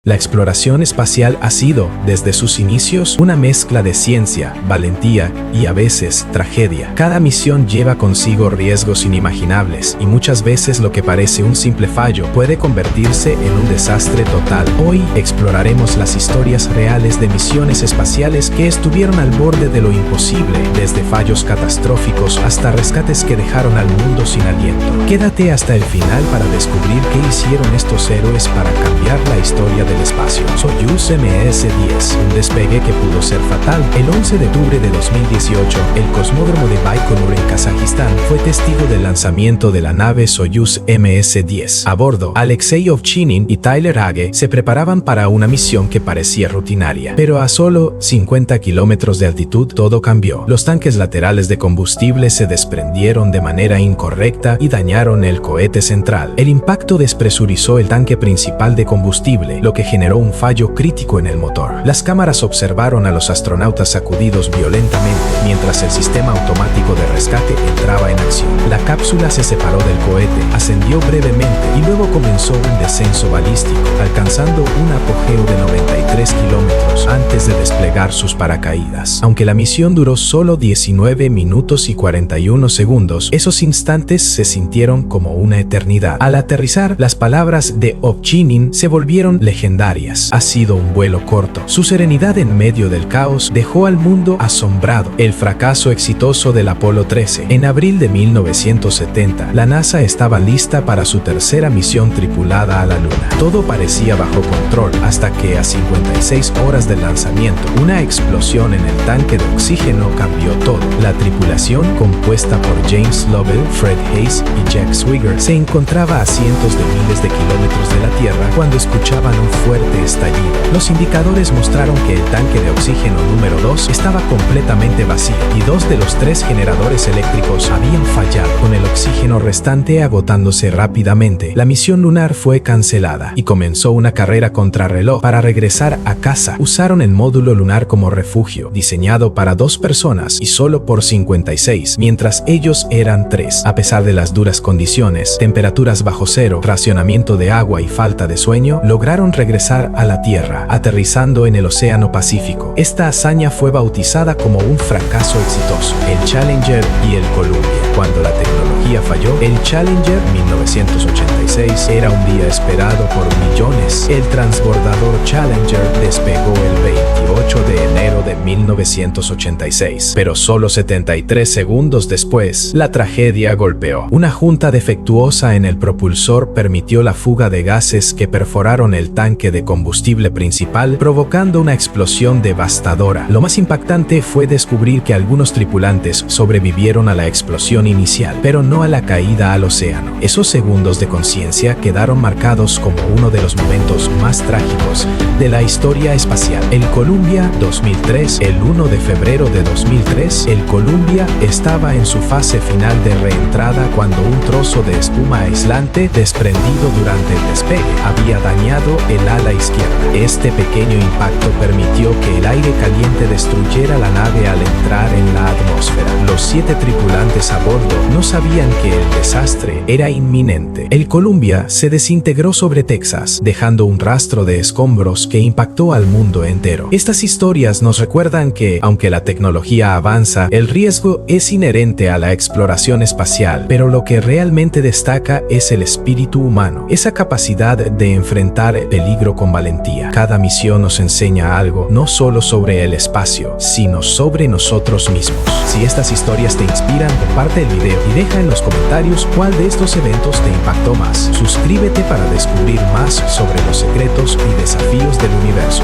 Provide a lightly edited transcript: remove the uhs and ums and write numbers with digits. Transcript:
La exploración espacial ha sido, desde sus inicios, una mezcla de ciencia, valentía y a veces tragedia. Cada misión lleva consigo riesgos inimaginables y muchas veces lo que parece un simple fallo puede convertirse en un desastre total. Hoy exploraremos las historias reales de misiones espaciales que estuvieron al borde de lo imposible, desde fallos catastróficos hasta rescates que dejaron al mundo sin aliento. Quédate hasta el final para descubrir qué hicieron estos héroes para cambiar la historia del espacio. Soyuz MS-10, un despegue que pudo ser fatal. El 11 de octubre de 2018, el cosmódromo de Baikonur en Kazajistán fue testigo del lanzamiento de la nave Soyuz MS-10. A bordo, Alexei Ovchinin y Tyler Hage se preparaban para una misión que parecía rutinaria. Pero a solo 50 kilómetros de altitud todo cambió. Los tanques laterales de combustible se desprendieron de manera incorrecta y dañaron el cohete central. El impacto despresurizó el tanque principal de combustible, lo que generó un fallo crítico en el motor. Las cámaras observaron a los astronautas sacudidos violentamente mientras el sistema automático de rescate entraba en acción. La cápsula se separó del cohete, ascendió brevemente y luego comenzó un descenso balístico, alcanzando un apogeo de 93 kilómetros antes de desplegar sus paracaídas. Aunque la misión duró solo 19 minutos y 41 segundos, esos instantes se sintieron como una eternidad. Al aterrizar, las palabras de Ovchinin se volvieron legendarias. Ha sido un vuelo corto. Su serenidad en medio del caos dejó al mundo asombrado. El fracaso exitoso del Apolo 13. En abril de 1970, la NASA estaba lista para su tercera misión tripulada a la Luna. Todo parecía bajo control hasta que a 56 horas del lanzamiento, una explosión en el tanque de oxígeno cambió todo. La tripulación, compuesta por James Lovell, Fred Haise y Jack Swigert, se encontraba a cientos de miles de kilómetros de la Tierra cuando escuchaban un fuerte estallido. Los indicadores mostraron que el tanque de oxígeno número 2 estaba completamente vacío y 2 de los 3 generadores eléctricos habían fallado. Con el oxígeno restante agotándose rápidamente, la misión lunar fue cancelada y comenzó una carrera contrarreloj para regresar a casa. Usaron el módulo lunar como refugio, diseñado para 2 personas y solo por 56, mientras ellos eran 3. A pesar de las duras condiciones, temperaturas bajo cero, racionamiento de agua y falta de sueño, lograron regresar a la Tierra, aterrizando en el Océano Pacífico. Esta hazaña fue bautizada como un fracaso exitoso, el Challenger y el Columbia. Cuando la tecnología falló, el Challenger 1986 era un día esperado por millones. El transbordador Challenger despegó el 28 de enero de 1986, pero solo 73 segundos después, la tragedia golpeó. Una junta defectuosa en el propulsor permitió la fuga de gases que perforaron el tanque de combustible principal, provocando una explosión devastadora. Lo más impactante fue descubrir que algunos tripulantes sobrevivieron a la explosión inicial, pero no a la caída al océano. Esos segundos de conciencia quedaron marcados como uno de los momentos más trágicos de la historia espacial. El Columbia 2003, el 1 de febrero de 2003, el Columbia estaba en su fase final de reentrada cuando un trozo de espuma aislante desprendido durante el despegue había dañado el ala izquierda. Este pequeño impacto permitió que el aire caliente destruyera la nave al entrar en la atmósfera. Los 7 tripulantes a bordo no sabían que el desastre era inminente. El Columbia se desintegró sobre Texas, dejando un rastro de escombros que impactó al mundo entero. Estas historias nos recuerdan que, aunque la tecnología avanza, el riesgo es inherente a la exploración espacial, pero lo que realmente destaca es el espíritu humano, esa capacidad de enfrentar el peligro con valentía. Cada misión nos enseña algo, no solo sobre el espacio, sino sobre nosotros mismos. Si estas historias te inspiran, comparte el video y deja en los comentarios cuál de estos eventos te impactó más. Suscríbete para descubrir más sobre los secretos y desafíos del universo.